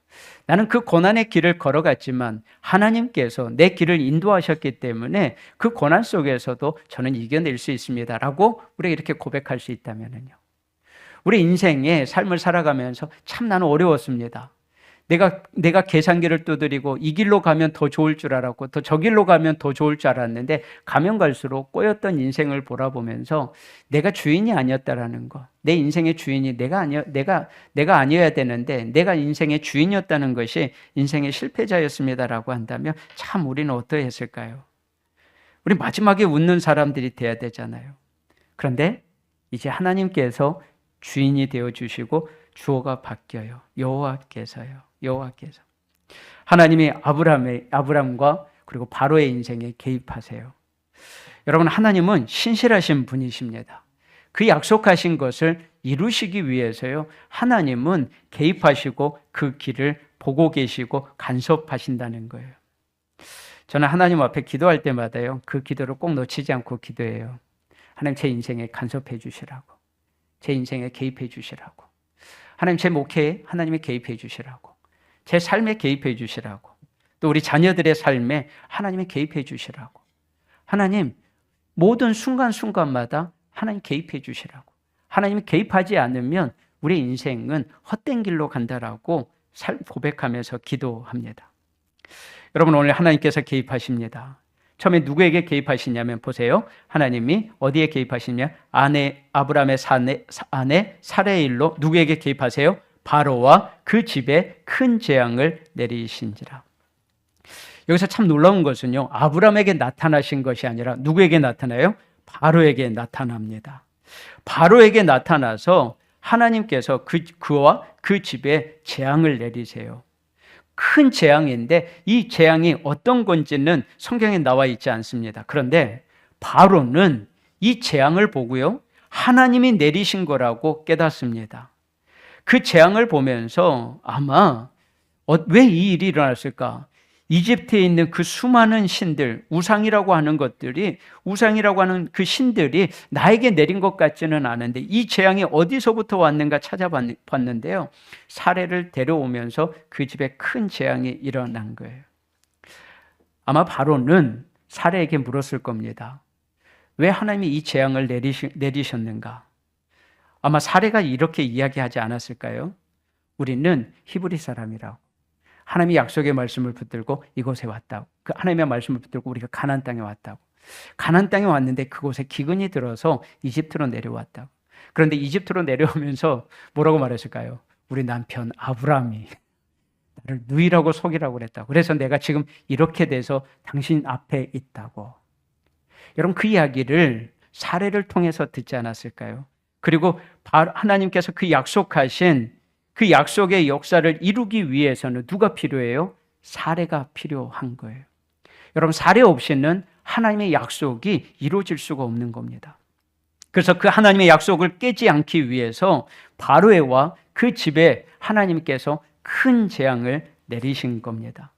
나는 그 고난의 길을 걸어갔지만 하나님께서 내 길을 인도하셨기 때문에 그 고난 속에서도 저는 이겨낼 수 있습니다 라고 우리가 이렇게 고백할 수 있다면요, 우리 인생의 삶을 살아가면서 참 나는 어려웠습니다. 내가 계산기를 두드리고 이 길로 가면 더 좋을 줄 알았고 또 저 길로 가면 더 좋을 줄 알았는데 가면 갈수록 꼬였던 인생을 돌아보면서 내가 주인이 아니었다라는 거, 내 인생의 주인이 내가 아니어야 되는데 내가 인생의 주인이었다는 것이 인생의 실패자였습니다라고 한다면 참 우리는 어떠했을까요? 우리 마지막에 웃는 사람들이 돼야 되잖아요. 그런데 이제 하나님께서 주인이 되어주시고 주어가 바뀌어요. 여호와께서요. 하나님이 아브람과 그리고 바로의 인생에 개입하세요. 여러분, 하나님은 신실하신 분이십니다. 그 약속하신 것을 이루시기 위해서요, 하나님은 개입하시고 그 길을 보고 계시고 간섭하신다는 거예요. 저는 하나님 앞에 기도할 때마다요, 그 기도를 꼭 놓치지 않고 기도해요. 하나님, 제 인생에 간섭해 주시라고, 제 인생에 개입해 주시라고, 하나님 제 목회에 하나님이 개입해 주시라고, 제 삶에 개입해 주시라고, 또 우리 자녀들의 삶에 하나님이 개입해 주시라고, 하나님 모든 순간순간마다 하나님 개입해 주시라고, 하나님이 개입하지 않으면 우리 인생은 헛된 길로 간다라고 고백하면서 기도합니다. 여러분, 오늘 하나님께서 개입하십니다. 처음에 누구에게 개입하시냐면 보세요. 하나님이 어디에 개입하시냐? 아브라함의 아내 사라의 일로 누구에게 개입하세요? 바로와 그 집에 큰 재앙을 내리신지라. 여기서 참 놀라운 것은요, 아브라함에게 나타나신 것이 아니라 누구에게 나타나요? 바로에게 나타납니다. 바로에게 나타나서 하나님께서 그와 그 집에 재앙을 내리세요. 큰 재앙인데 이 재앙이 어떤 건지는 성경에 나와 있지 않습니다. 그런데 바로는 이 재앙을 보고요, 하나님이 내리신 거라고 깨닫습니다. 그 재앙을 보면서 아마 왜 이 일이 일어났을까? 이집트에 있는 그 수많은 신들, 우상이라고 하는 그 신들이 나에게 내린 것 같지는 않은데 이 재앙이 어디서부터 왔는가 찾아봤는데요, 사례를 데려오면서 그 집에 큰 재앙이 일어난 거예요. 아마 바로는 사례에게 물었을 겁니다. 왜 하나님이 이 재앙을 내리셨는가? 아마 사례가 이렇게 이야기하지 않았을까요? 우리는 히브리 사람이라고, 하나님이 약속의 말씀을 붙들고 이곳에 왔다고, 그 하나님의 말씀을 붙들고 우리가 가나안 땅에 왔다고, 가나안 땅에 왔는데 그곳에 기근이 들어서 이집트로 내려왔다고. 그런데 이집트로 내려오면서 뭐라고 말했을까요? 우리 남편 아브라함이 나를 누이라고 속이라고 그랬다고, 그래서 내가 지금 이렇게 돼서 당신 앞에 있다고. 여러분, 그 이야기를 사례를 통해서 듣지 않았을까요? 그리고 하나님께서 그 약속하신 그 약속의 역사를 이루기 위해서는 누가 필요해요? 사례가 필요한 거예요. 여러분, 사례 없이는 하나님의 약속이 이루어질 수가 없는 겁니다. 그래서 그 하나님의 약속을 깨지 않기 위해서 바로와 그 집에 하나님께서 큰 재앙을 내리신 겁니다.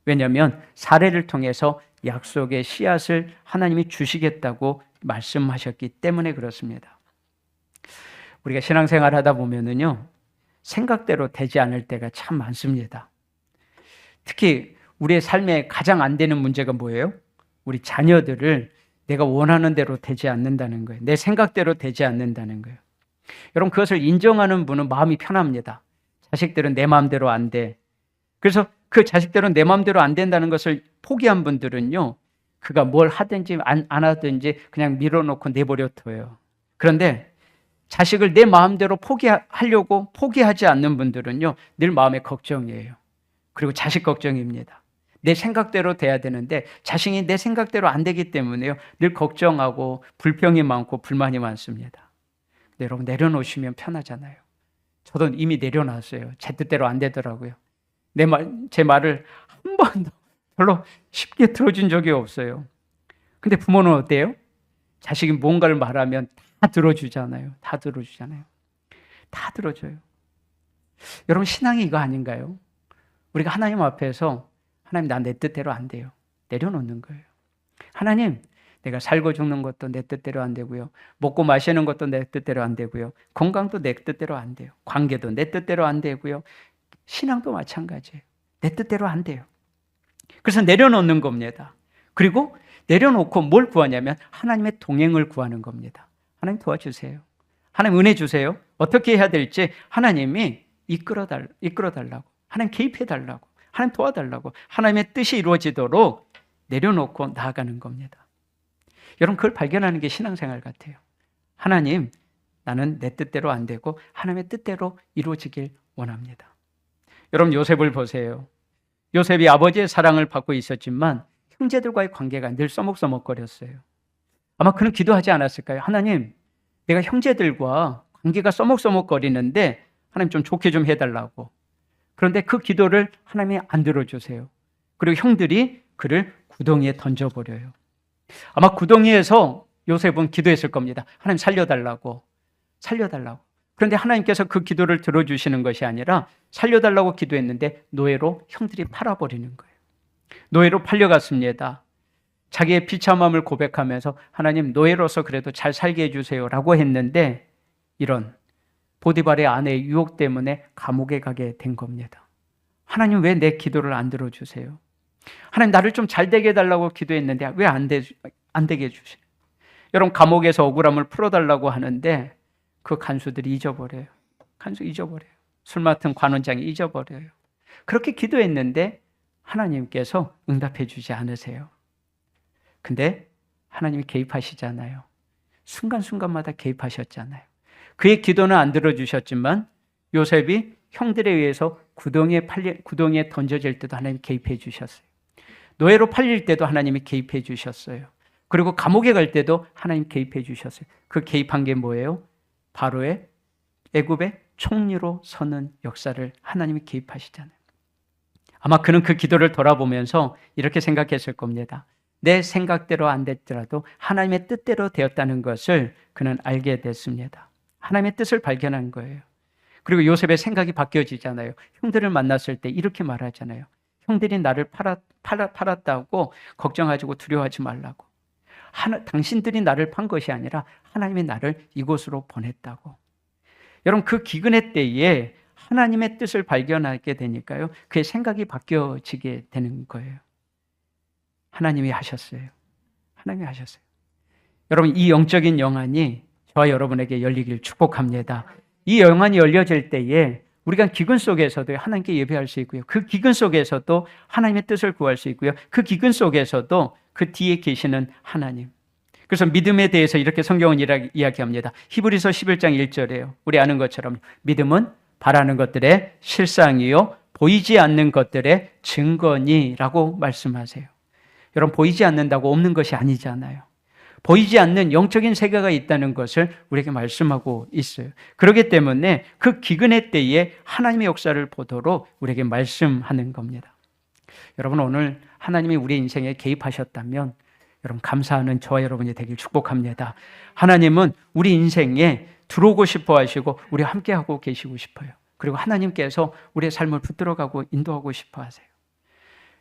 왜냐하면 사례를 통해서 약속의 씨앗을 하나님이 주시겠다고 말씀하셨기 때문에 그렇습니다. 우리가 신앙생활 하다 보면은요, 생각대로 되지 않을 때가 참 많습니다. 특히 우리의 삶에 가장 안 되는 문제가 뭐예요? 우리 자녀들을 내가 원하는 대로 되지 않는다는 거예요. 내 생각대로 되지 않는다는 거예요. 여러분, 그것을 인정하는 분은 마음이 편합니다. 자식들은 내 마음대로 안 돼. 그래서 그 자식들은 내 마음대로 안 된다는 것을 포기한 분들은요, 그가 뭘 하든지 안 하든지 그냥 밀어놓고 내버려 둬요. 그런데 자식을 내 마음대로 포기하려고 포기하지 않는 분들은요, 늘 마음에 걱정이에요. 그리고 자식 걱정입니다. 내 생각대로 돼야 되는데 자식이 내 생각대로 안 되기 때문에요, 늘 걱정하고 불평이 많고 불만이 많습니다. 근데 여러분, 내려놓으시면 편하잖아요. 저도 이미 내려놨어요. 제 뜻대로 안 되더라고요. 제 말을 한 번도 별로 쉽게 들어준 적이 없어요. 근데 부모는 어때요? 자식이 뭔가를 말하면 다 들어주잖아요. 다 들어줘요. 여러분, 신앙이 이거 아닌가요? 우리가 하나님 앞에서 하나님, 나 내 뜻대로 안 돼요. 내려놓는 거예요. 하나님, 내가 살고 죽는 것도 내 뜻대로 안 되고요. 먹고 마시는 것도 내 뜻대로 안 되고요. 건강도 내 뜻대로 안 돼요. 관계도 내 뜻대로 안 되고요. 신앙도 마찬가지예요. 내 뜻대로 안 돼요. 그래서 내려놓는 겁니다. 그리고 내려놓고 뭘 구하냐면 하나님의 동행을 구하는 겁니다. 하나님 도와주세요. 하나님 은혜 주세요. 어떻게 해야 될지 하나님이 이끌어달라고. 하나님 개입해달라고. 하나님 도와달라고. 하나님의 뜻이 이루어지도록 내려놓고 나아가는 겁니다. 여러분, 그걸 발견하는 게 신앙생활 같아요. 하나님, 나는 내 뜻대로 안 되고 하나님의 뜻대로 이루어지길 원합니다. 여러분, 요셉을 보세요. 요셉이 아버지의 사랑을 받고 있었지만 형제들과의 관계가 늘 써먹써먹거렸어요. 아마 그는 기도하지 않았을까요? 하나님, 내가 형제들과 관계가 써먹써먹거리는데 하나님 좀 좋게 좀 해달라고. 그런데 그 기도를 하나님이 안 들어주세요. 그리고 형들이 그를 구덩이에 던져버려요. 아마 구덩이에서 요셉은 기도했을 겁니다. 하나님 살려달라고. 그런데 하나님께서 그 기도를 들어주시는 것이 아니라 살려달라고 기도했는데 노예로 형들이 팔아버리는 거예요. 노예로 팔려갔습니다. 자기의 비참함을 고백하면서 하나님, 노예로서 그래도 잘 살게 해주세요 라고 했는데 이런 보디발의 아내의 유혹 때문에 감옥에 가게 된 겁니다. 하나님, 왜 내 기도를 안 들어주세요? 하나님, 나를 좀 잘 되게 해달라고 기도했는데 왜 안 되게 해주세요? 여러분, 감옥에서 억울함을 풀어달라고 하는데 그 간수들이 잊어버려요. 술 맡은 관원장이 잊어버려요. 그렇게 기도했는데 하나님께서 응답해 주지 않으세요. 근데 하나님이 개입하시잖아요. 순간순간마다 개입하셨잖아요. 그의 기도는 안 들어주셨지만 요셉이 형들에 의해서 구덩이에 던져질 때도 하나님 개입해 주셨어요. 노예로 팔릴 때도 하나님이 개입해 주셨어요. 그리고 감옥에 갈 때도 하나님 개입해 주셨어요. 그 개입한 게 뭐예요? 바로의 애굽의 총리로 서는 역사를 하나님이 개입하시잖아요. 아마 그는 그 기도를 돌아보면서 이렇게 생각했을 겁니다. 내 생각대로 안 됐더라도 하나님의 뜻대로 되었다는 것을 그는 알게 됐습니다. 하나님의 뜻을 발견한 거예요. 그리고 요셉의 생각이 바뀌어지잖아요. 형들을 만났을 때 이렇게 말하잖아요. 형들이 나를 팔았다고 걱정하고 두려워하지 말라고. 당신들이 나를 판 것이 아니라 하나님이 나를 이곳으로 보냈다고. 여러분, 그 기근의 때에 하나님의 뜻을 발견하게 되니까요, 그의 생각이 바뀌어지게 되는 거예요. 하나님이 하셨어요. 여러분, 이 영적인 영안이 저와 여러분에게 열리길 축복합니다. 이 영안이 열려질 때에 우리가 기근 속에서도 하나님께 예배할 수 있고요. 그 기근 속에서도 하나님의 뜻을 구할 수 있고요. 그 기근 속에서도 그 뒤에 계시는 하나님. 그래서 믿음에 대해서 이렇게 성경은 이야기합니다. 히브리서 11장 1절에요. 우리 아는 것처럼 믿음은 바라는 것들의 실상이요 보이지 않는 것들의 증거니라고 말씀하세요. 여러분, 보이지 않는다고 없는 것이 아니잖아요. 보이지 않는 영적인 세계가 있다는 것을 우리에게 말씀하고 있어요. 그렇기 때문에 그 기근의 때에 하나님의 역사를 보도록 우리에게 말씀하는 겁니다. 여러분, 오늘 하나님이 우리 인생에 개입하셨다면 여러분, 감사하는 저와 여러분이 되길 축복합니다. 하나님은 우리 인생에 들어오고 싶어 하시고 우리와 함께하고 계시고 싶어요. 그리고 하나님께서 우리의 삶을 붙들어가고 인도하고 싶어 하세요.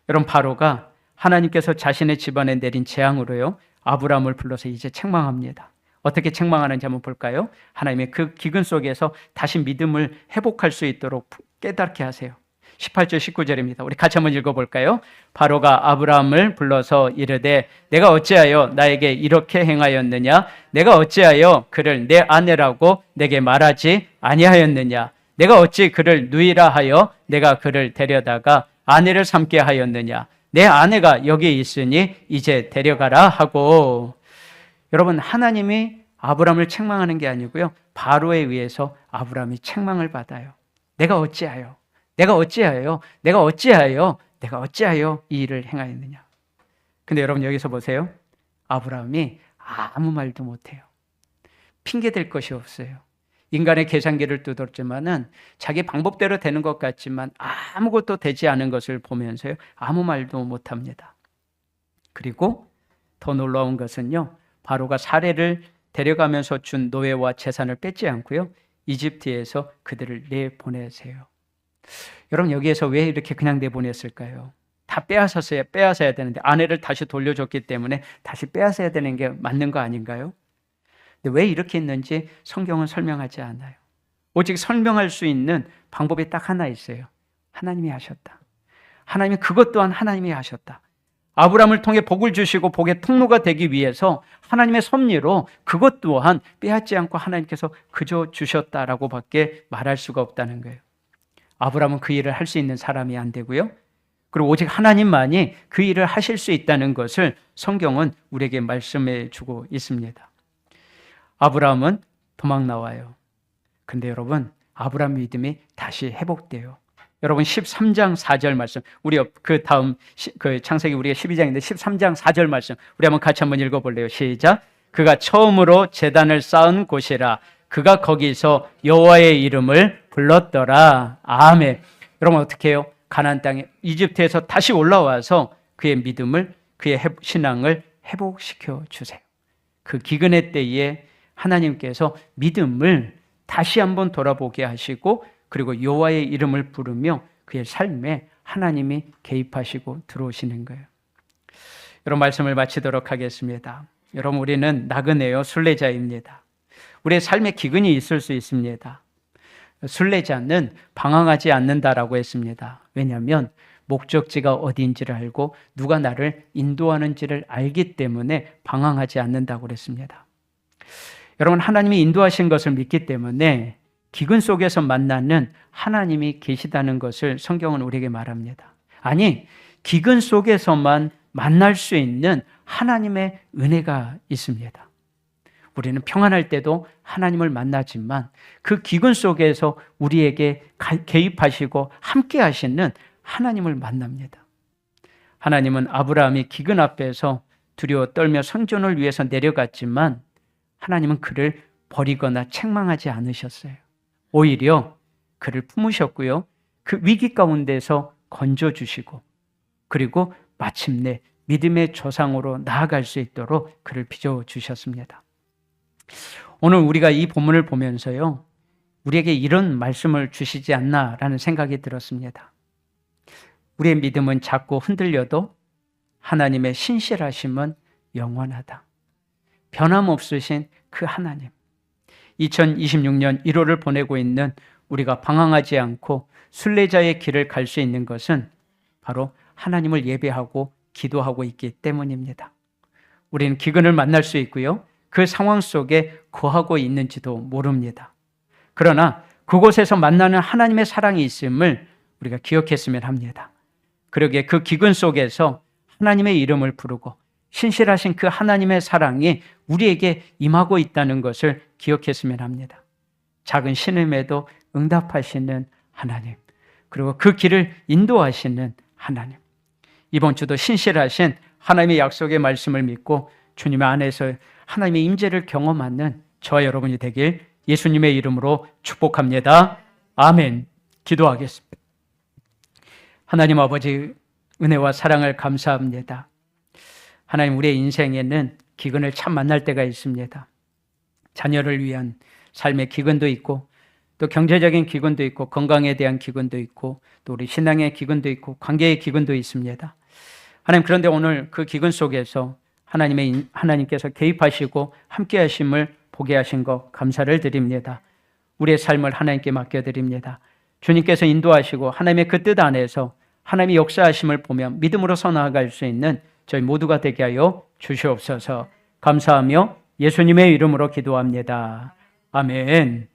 여러분, 바로가 하나님께서 자신의 집안에 내린 재앙으로요, 아브라함을 불러서 이제 책망합니다. 어떻게 책망하는지 한번 볼까요? 하나님의 그 기근 속에서 다시 믿음을 회복할 수 있도록 깨닫게 하세요. 18절 19절입니다. 우리 같이 한번 읽어볼까요? 바로가 아브라함을 불러서 이르되 내가 어찌하여 나에게 이렇게 행하였느냐? 내가 어찌하여 그를 내 아내라고 내게 말하지 아니하였느냐? 내가 어찌 그를 누이라 하여 내가 그를 데려다가 아내를 삼게 하였느냐? 내 아내가 여기에 있으니 이제 데려가라 하고. 여러분, 하나님이 아브라함을 책망하는 게 아니고요, 바로에 의해서 아브라함이 책망을 받아요. 내가 어찌하여 이 일을 행하였느냐. 근데 여러분, 여기서 보세요. 아브라함이 아무 말도 못해요. 핑계댈 것이 없어요. 인간의 계산기를 두드렸지만은 자기 방법대로 되는 것 같지만 아무것도 되지 않은 것을 보면서요, 아무 말도 못합니다. 그리고 더 놀라운 것은요, 바로가 사례를 데려가면서 준 노예와 재산을 뺏지 않고요, 이집트에서 그들을 내보내세요. 여러분, 여기에서 왜 이렇게 그냥 내보냈을까요? 다 빼앗아야 되는데, 아내를 다시 돌려줬기 때문에 다시 빼앗아야 되는 게 맞는 거 아닌가요? 근데 왜 이렇게 했는지 성경은 설명하지 않아요. 오직 설명할 수 있는 방법이 딱 하나 있어요. 하나님이 하셨다. 하나님이 그것 또한 하나님이 하셨다. 아브라함을 통해 복을 주시고 복의 통로가 되기 위해서 하나님의 섭리로 그것 또한 빼앗지 않고 하나님께서 그저 주셨다라고 밖에 말할 수가 없다는 거예요. 아브라함은 그 일을 할 수 있는 사람이 안 되고요, 그리고 오직 하나님만이 그 일을 하실 수 있다는 것을 성경은 우리에게 말씀해 주고 있습니다. 아브라함은 도망 나와요. 근데 여러분, 아브라함 믿음이 다시 회복돼요. 여러분, 13장 4절 말씀, 우리 그 다음 그 창세기 우리가 12장인데 13장 4절 말씀 우리 한번 같이 한번 읽어볼래요? 시작. 그가 처음으로 제단을 쌓은 곳이라 그가 거기서 여호와의 이름을 불렀더라. 아멘. 여러분, 어떻게 해요? 가나안 땅에 이집트에서 다시 올라와서 그의 믿음을, 그의 신앙을 회복시켜 주세요. 그 기근의 때에 하나님께서 믿음을 다시 한번 돌아보게 하시고, 그리고 여호와의 이름을 부르며 그의 삶에 하나님이 개입하시고 들어오시는 거예요. 여러분, 말씀을 마치도록 하겠습니다. 여러분, 우리는 나그네요 순례자입니다. 우리의 삶에 기근이 있을 수 있습니다. 순례자는 방황하지 않는다라고 했습니다. 왜냐하면 목적지가 어디인지를 알고 누가 나를 인도하는지를 알기 때문에 방황하지 않는다고 그랬습니다. 여러분, 하나님이 인도하신 것을 믿기 때문에 기근 속에서 만나는 하나님이 계시다는 것을 성경은 우리에게 말합니다. 아니, 기근 속에서만 만날 수 있는 하나님의 은혜가 있습니다. 우리는 평안할 때도 하나님을 만나지만 그 기근 속에서 우리에게 개입하시고 함께 하시는 하나님을 만납니다. 하나님은 아브라함이 기근 앞에서 두려워 떨며 생존을 위해서 내려갔지만 하나님은 그를 버리거나 책망하지 않으셨어요. 오히려 그를 품으셨고요, 그 위기 가운데서 건져주시고, 그리고 마침내 믿음의 조상으로 나아갈 수 있도록 그를 빚어주셨습니다. 오늘 우리가 이 본문을 보면서요, 우리에게 이런 말씀을 주시지 않나라는 생각이 들었습니다. 우리의 믿음은 자꾸 흔들려도 하나님의 신실하심은 영원하다. 변함없으신 그 하나님, 2026년 1월을 보내고 있는 우리가 방황하지 않고 순례자의 길을 갈 수 있는 것은 바로 하나님을 예배하고 기도하고 있기 때문입니다. 우리는 기근을 만날 수 있고요, 그 상황 속에 거하고 있는지도 모릅니다. 그러나 그곳에서 만나는 하나님의 사랑이 있음을 우리가 기억했으면 합니다. 그러기에 그 기근 속에서 하나님의 이름을 부르고 신실하신 그 하나님의 사랑이 우리에게 임하고 있다는 것을 기억했으면 합니다. 작은 신음에도 응답하시는 하나님, 그리고 그 길을 인도하시는 하나님, 이번 주도 신실하신 하나님의 약속의 말씀을 믿고 주님 안에서 하나님의 임재를 경험하는 저와 여러분이 되길 예수님의 이름으로 축복합니다. 아멘. 기도하겠습니다. 하나님 아버지, 은혜와 사랑을 감사합니다. 하나님, 우리의 인생에는 기근을 참 만날 때가 있습니다. 자녀를 위한 삶의 기근도 있고, 또 경제적인 기근도 있고, 건강에 대한 기근도 있고, 또 우리 신앙의 기근도 있고, 관계의 기근도 있습니다. 하나님, 그런데 오늘 그 기근 속에서 하나님께서 개입하시고 함께 하심을 보게 하신 것 감사를 드립니다. 우리의 삶을 하나님께 맡겨드립니다. 주님께서 인도하시고 하나님의 그 뜻 안에서 하나님의 역사하심을 보며 믿음으로 나아갈 수 있는 저희 모두가 되게 하여 주시옵소서. 감사하며 예수님의 이름으로 기도합니다. 아멘.